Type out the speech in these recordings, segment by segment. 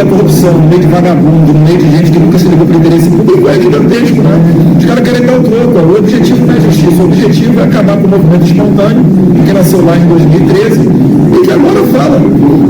da corrupção, no meio de vagabundo, no meio de gente que nunca se ligou para o interesse público, é gigantesco, né? Os caras querem dar o troco. O objetivo não é justiça, o objetivo é acabar com o movimento espontâneo, que nasceu lá em 2013, e que agora fala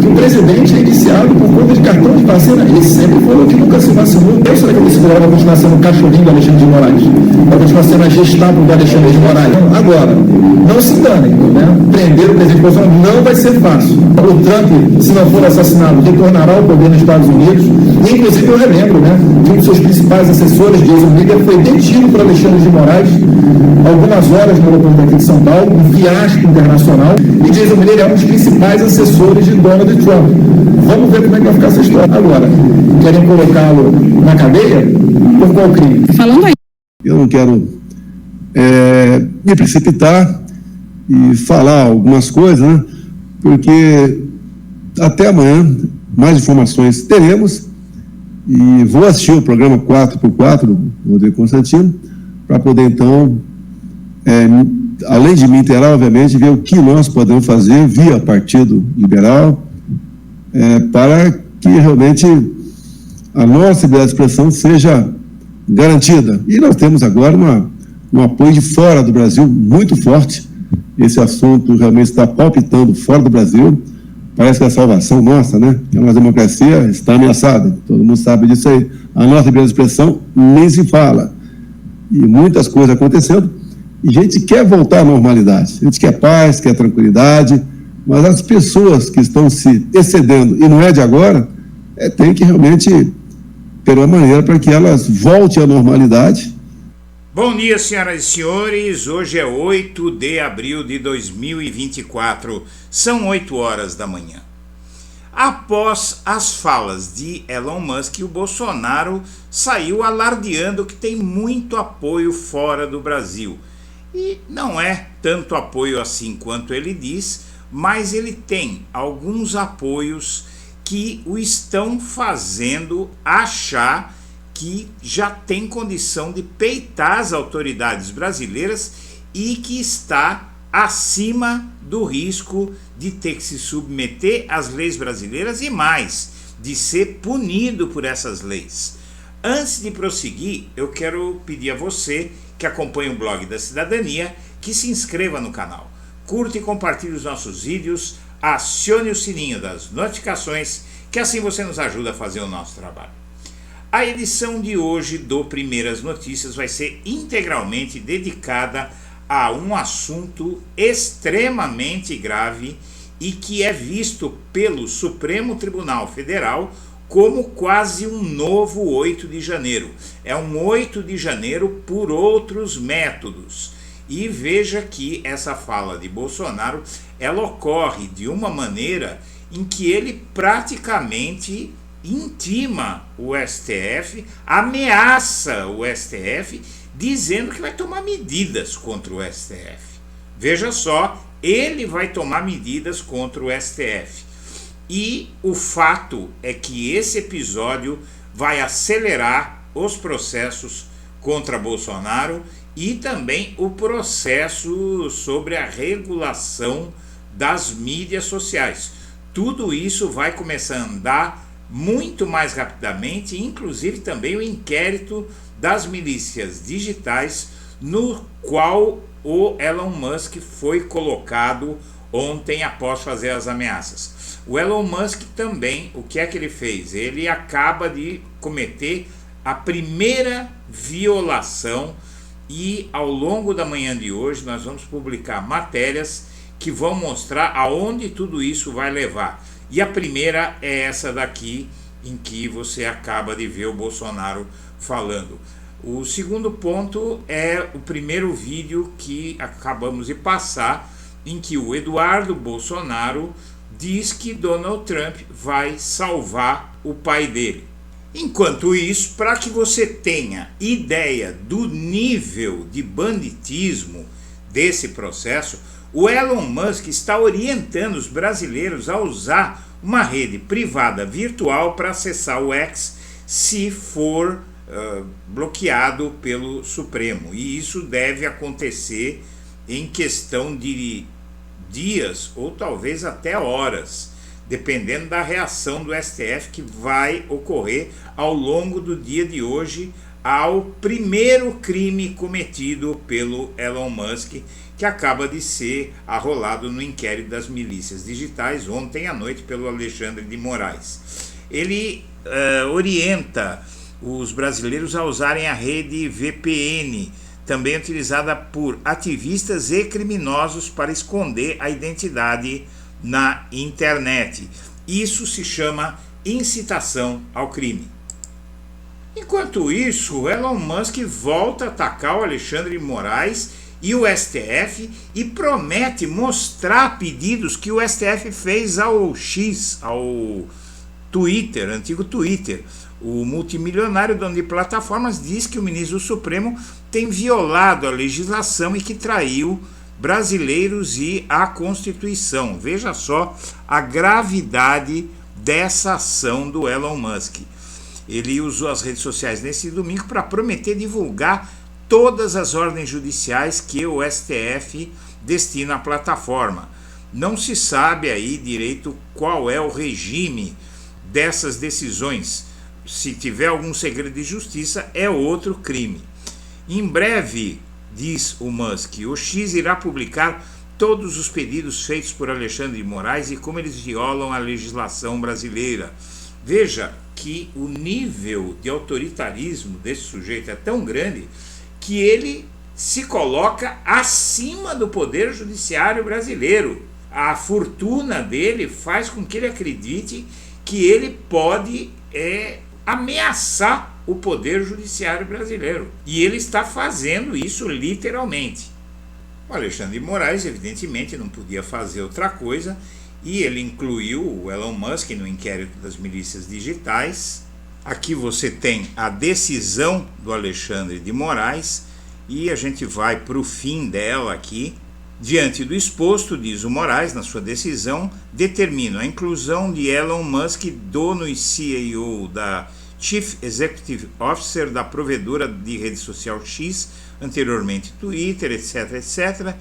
que o presidente é indiciado por conta de cartão de vacina. Ele sempre falou que nunca se vacinou. Eu será que eu vou vai continuar sendo o cachorrinho do Alexandre de Moraes? Vai continuar sendo a Gestapo do Alexandre de Moraes? Não, agora, não se enganem, né? Prender o presidente Bolsonaro não vai ser fácil. O Trump, se não for assassinado, retornará ao poder nos Estados Unidos. E, inclusive, eu relembro, né, que um dos seus principais assessores, Jason Miller, foi detido por Alexandre de Moraes algumas horas no aeroporto aqui de São Paulo, um fiasco internacional. E Jason Miller é um dos principais assessores de Donald Trump. Vamos ver como é que vai ficar essa história. Agora, querem colocá-lo na cadeia? Por qual crime? Falando aí. Eu não quero me precipitar e falar algumas coisas, né? Porque até amanhã mais informações teremos e vou assistir o programa 4x4 do Rodrigo Constantino para poder então, além de me inteirar, obviamente, ver o que nós podemos fazer via Partido Liberal para que realmente a nossa liberdade de expressão seja garantida. E nós temos agora um apoio de fora do Brasil muito forte. Esse assunto realmente está palpitando fora do Brasil. Parece que a salvação nossa, né? A nossa democracia está ameaçada. Todo mundo sabe disso aí. A nossa liberdade de expressão nem se fala. E muitas coisas acontecendo. E a gente quer voltar à normalidade. A gente quer paz, quer tranquilidade. Mas as pessoas que estão se excedendo, e não é de agora, tem que realmente ter uma maneira para que elas voltem à normalidade. Bom dia, senhoras e senhores. Hoje é 8 de abril de 2024. São 8 horas da manhã. Após as falas de Elon Musk, o Bolsonaro saiu alardeando que tem muito apoio fora do Brasil. E não é tanto apoio assim quanto ele diz, mas ele tem alguns apoios que o estão fazendo achar que já tem condição de peitar as autoridades brasileiras e que está acima do risco de ter que se submeter às leis brasileiras e mais, de ser punido por essas leis. Antes de prosseguir, eu quero pedir a você que acompanha o blog da Cidadania que se inscreva no canal, curta e compartilhe os nossos vídeos, acione o sininho das notificações, que assim você nos ajuda a fazer o nosso trabalho. A edição de hoje do Primeiras Notícias vai ser integralmente dedicada a um assunto extremamente grave e que é visto pelo Supremo Tribunal Federal como quase um novo 8 de janeiro. É um 8 de janeiro por outros métodos. E veja que essa fala de Bolsonaro, ela ocorre de uma maneira em que ele praticamente intima o STF, ameaça o STF, dizendo que vai tomar medidas contra o STF. Veja só, ele vai tomar medidas contra o STF. E o fato é que esse episódio vai acelerar os processos contra Bolsonaro e também o processo sobre a regulação das mídias sociais. Tudo isso vai começar a andar muito mais rapidamente, inclusive também o inquérito das milícias digitais, no qual o Elon Musk foi colocado ontem após fazer as ameaças. O Elon Musk também, o que é que ele fez? Ele acaba de cometer a primeira violação e ao longo da manhã de hoje nós vamos publicar matérias que vão mostrar aonde tudo isso vai levar. E a primeira é essa daqui, em que você acaba de ver o Bolsonaro falando. O segundo ponto é o primeiro vídeo que acabamos de passar, em que o Eduardo Bolsonaro diz que Donald Trump vai salvar o pai dele. Enquanto isso, para que você tenha ideia do nível de banditismo desse processo, o Elon Musk está orientando os brasileiros a usar uma rede privada virtual para acessar o X se for bloqueado pelo Supremo. E isso deve acontecer em questão de dias ou talvez até horas. dependendo da reação do STF que vai ocorrer ao longo do dia de hoje ao primeiro crime cometido pelo Elon Musk, que acaba de ser arrolado no inquérito das milícias digitais ontem à noite pelo Alexandre de Moraes. Ele orienta os brasileiros a usarem a rede VPN, também utilizada por ativistas e criminosos para esconder a identidade na internet. Isso se chama incitação ao crime. Enquanto isso, o Elon Musk volta a atacar o Alexandre de Moraes e o STF e promete mostrar pedidos que o STF fez ao X, ao Twitter, antigo Twitter. O multimilionário dono de plataformas diz que o ministro do Supremo tem violado a legislação e que traiu brasileiros e a Constituição. Veja só a gravidade dessa ação do Elon Musk. Ele usou as redes sociais nesse domingo para prometer divulgar todas as ordens judiciais que o STF destina à plataforma. Não se sabe aí direito qual é o regime dessas decisões. Se tiver algum segredo de justiça, é outro crime. Em breve, diz o Musk, o X irá publicar todos os pedidos feitos por Alexandre de Moraes e como eles violam a legislação brasileira. Veja que o nível de autoritarismo desse sujeito é tão grande que ele se coloca acima do poder judiciário brasileiro. A fortuna dele faz com que ele acredite que ele pode ameaçar o poder judiciário brasileiro. E ele está fazendo isso literalmente. O Alexandre de Moraes, evidentemente, não podia fazer outra coisa e ele incluiu o Elon Musk no inquérito das milícias digitais. Aqui você tem a decisão do Alexandre de Moraes e a gente vai para o fim dela aqui. Diante do exposto, diz o Moraes, na sua decisão, determino a inclusão de Elon Musk, dono e CEO da Chief Executive Officer da provedora de rede social X, anteriormente Twitter, etc., etc.,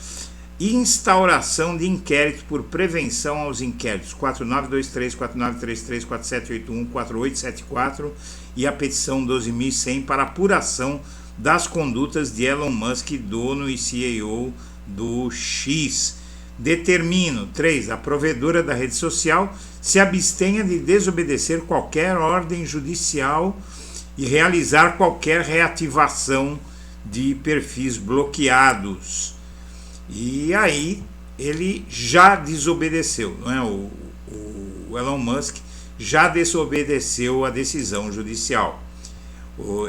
e instauração de inquérito por prevenção aos inquéritos 4923, 4933, 4781, 4874 e a petição 12.100 para apuração das condutas de Elon Musk, dono e CEO do X. Determino, 3. A provedora da rede social se abstenha de desobedecer qualquer ordem judicial e realizar qualquer reativação de perfis bloqueados. E aí ele já desobedeceu, não é? O Elon Musk já desobedeceu a decisão judicial.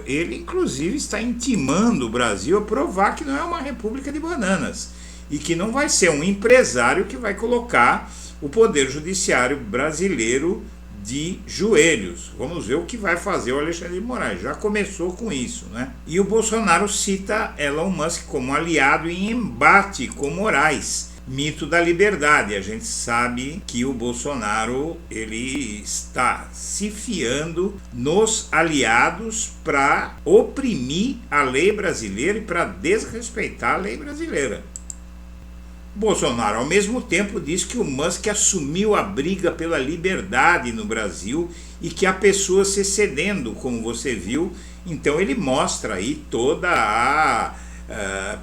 Ele, inclusive, está intimando o Brasil a provar que não é uma república de bananas e que não vai ser um empresário que vai colocar o poder judiciário brasileiro de joelhos. Vamos ver o que vai fazer o Alexandre de Moraes. Já começou com isso, né? E o Bolsonaro cita Elon Musk como aliado em embate com Moraes. Mito da liberdade. A gente sabe que o Bolsonaro ele está se fiando nos aliados para oprimir a lei brasileira e para desrespeitar a lei brasileira. Bolsonaro, ao mesmo tempo, diz que o Musk assumiu a briga pela liberdade no Brasil e que há pessoas se excedendo, como você viu. Então ele mostra aí toda a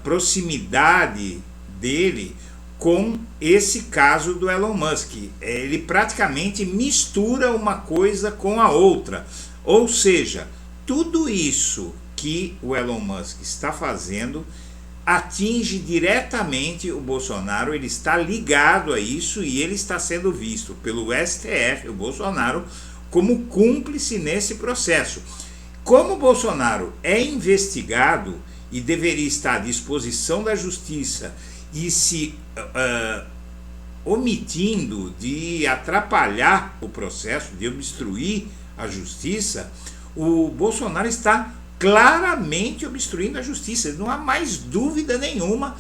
proximidade dele com esse caso do Elon Musk. Ele praticamente mistura uma coisa com a outra. Ou seja, tudo isso que o Elon Musk está fazendo atinge diretamente o Bolsonaro, ele está ligado a isso e ele está sendo visto pelo STF, o Bolsonaro, como cúmplice nesse processo. Como o Bolsonaro é investigado e deveria estar à disposição da justiça e se omitindo de atrapalhar o processo, de obstruir a justiça, o Bolsonaro está claramente obstruindo a justiça, não há mais dúvida nenhuma.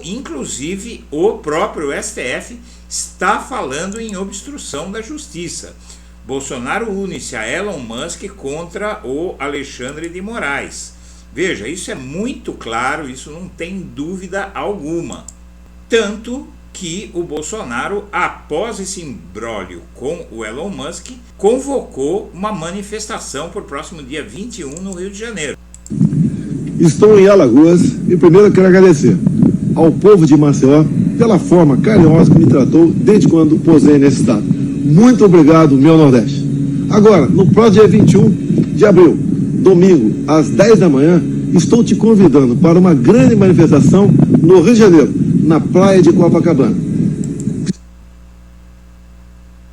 Inclusive o próprio STF está falando em obstrução da justiça. Bolsonaro une-se a Elon Musk contra o Alexandre de Moraes. Veja, isso é muito claro, isso não tem dúvida alguma. Tanto que o Bolsonaro, após esse imbróglio com o Elon Musk, convocou uma manifestação para o próximo dia 21 no Rio de Janeiro. Estou em Alagoas e primeiro eu quero agradecer ao povo de Maceió pela forma carinhosa que me tratou desde quando posei nesse estado. Muito obrigado, meu Nordeste. Agora, no próximo dia 21 de abril, domingo, às 10 da manhã, estou te convidando para uma grande manifestação no Rio de Janeiro, na praia de Copacabana.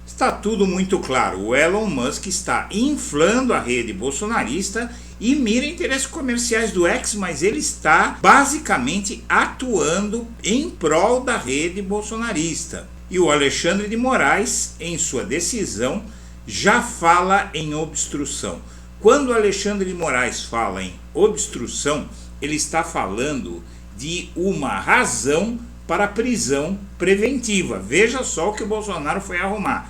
Está tudo muito claro. O Elon Musk está inflando a rede bolsonarista e mira interesses comerciais do X, mas ele está basicamente atuando em prol da rede bolsonarista. E o Alexandre de Moraes, em sua decisão, já fala em obstrução. Quando o Alexandre de Moraes fala em obstrução, ele está falando de uma razão para prisão preventiva. Veja só o que o Bolsonaro foi arrumar.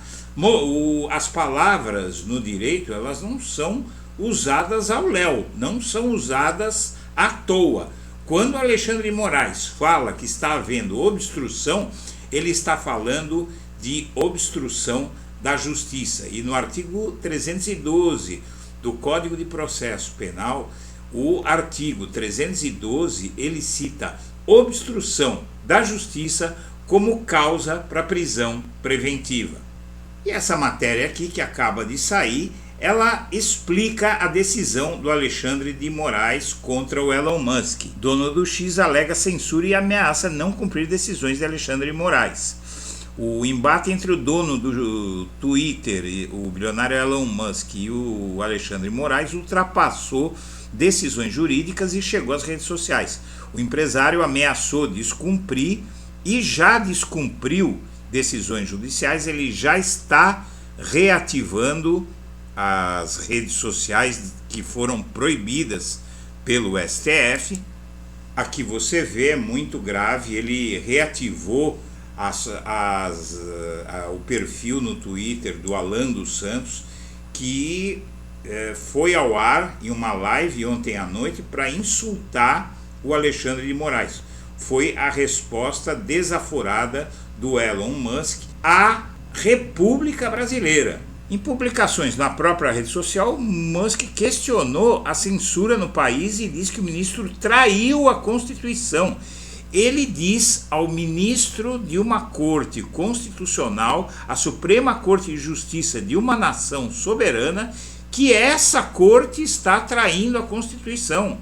As palavras no direito, elas não são usadas ao léu, não são usadas à toa. Quando o Alexandre de Moraes fala que está havendo obstrução, ele está falando de obstrução da justiça. E no artigo 312 do Código de Processo Penal, o artigo 312, ele cita obstrução da justiça como causa para prisão preventiva. E essa matéria aqui que acaba de sair, ela explica a decisão do Alexandre de Moraes contra o Elon Musk. Dono do X alega censura e ameaça não cumprir decisões de Alexandre de Moraes. O embate entre o dono do Twitter, o bilionário Elon Musk, e o Alexandre de Moraes ultrapassou decisões jurídicas e chegou às redes sociais. O empresário ameaçou descumprir e já descumpriu decisões judiciais. Ele já está reativando as redes sociais que foram proibidas pelo STF. Aqui você vê, é muito grave, ele reativou o perfil no Twitter do Alan dos Santos, que foi ao ar em uma live ontem à noite para insultar o Alexandre de Moraes. Foi a resposta desaforada do Elon Musk à República Brasileira. Em publicações na própria rede social, Musk questionou a censura no país e disse que o ministro traiu a Constituição. Ele diz ao ministro de uma corte constitucional, a Suprema Corte de Justiça de uma nação soberana, que essa corte está traindo a Constituição.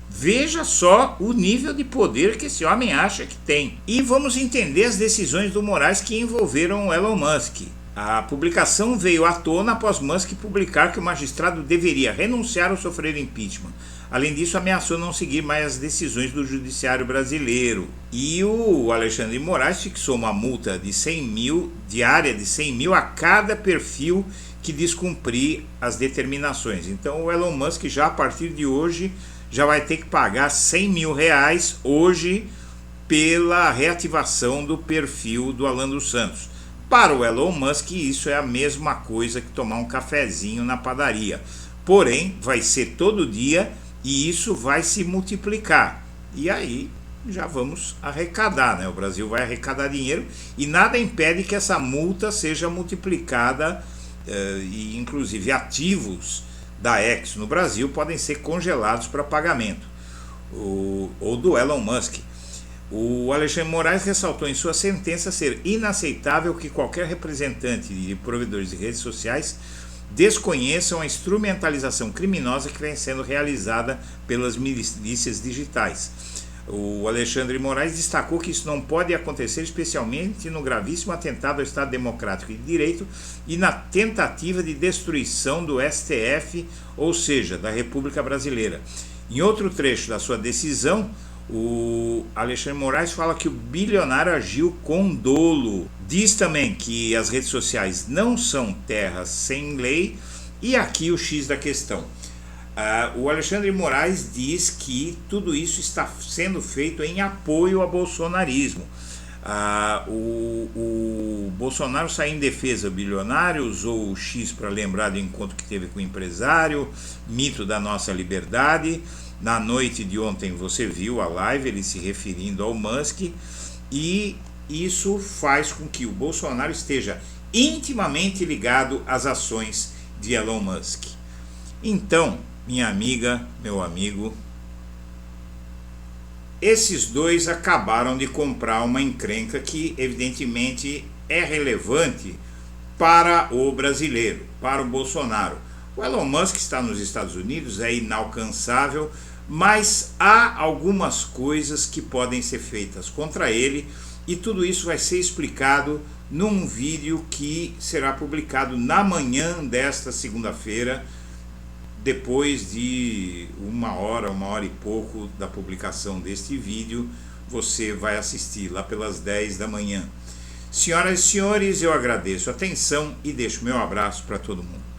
Veja só o nível de poder que esse homem acha que tem. E vamos entender as decisões do Moraes que envolveram o Elon Musk. A publicação veio à tona após Musk publicar que o magistrado deveria renunciar ou sofrer impeachment. Além disso, ameaçou não seguir mais as decisões do judiciário brasileiro. E o Alexandre de Moraes fixou uma multa de 100 mil, diária de 100 mil a cada perfil que descumprir as determinações. Então o Elon Musk já a partir de hoje já vai ter que pagar 100 mil reais hoje pela reativação do perfil do Alan dos Santos. Para o Elon Musk isso é a mesma coisa que tomar um cafezinho na padaria. Porém, vai ser todo dia e isso vai se multiplicar. E aí já vamos arrecadar, né? O Brasil vai arrecadar dinheiro e nada impede que essa multa seja multiplicada e inclusive ativos da X no Brasil podem ser congelados para pagamento, ou do Elon Musk. O Alexandre de Moraes ressaltou em sua sentença ser inaceitável que qualquer representante de provedores de redes sociais desconheçam a instrumentalização criminosa que vem sendo realizada pelas milícias digitais. O Alexandre de Moraes destacou que isso não pode acontecer, especialmente no gravíssimo atentado ao Estado Democrático de Direito e na tentativa de destruição do STF, ou seja, da República Brasileira. Em outro trecho da sua decisão, o Alexandre de Moraes fala que o bilionário agiu com dolo. Diz também que as redes sociais não são terras sem lei. E aqui o X da questão. O Alexandre de Moraes diz que tudo isso está sendo feito em apoio ao bolsonarismo. O Bolsonaro saiu em defesa do bilionário, usou o X para lembrar do encontro que teve com o empresário, mito da nossa liberdade. Na noite de ontem você viu a live, ele se referindo ao Musk, e isso faz com que o Bolsonaro esteja intimamente ligado às ações de Elon Musk. Então, minha amiga, meu amigo, esses dois acabaram de comprar uma encrenca que evidentemente é relevante para o brasileiro, para o Bolsonaro. O Elon Musk está nos Estados Unidos, é inalcançável, mas há algumas coisas que podem ser feitas contra ele, e tudo isso vai ser explicado num vídeo que será publicado na manhã desta segunda-feira, depois de uma hora e pouco da publicação deste vídeo. Você vai assistir lá pelas 10 da manhã. Senhoras e senhores, eu agradeço a atenção e deixo meu abraço para todo mundo.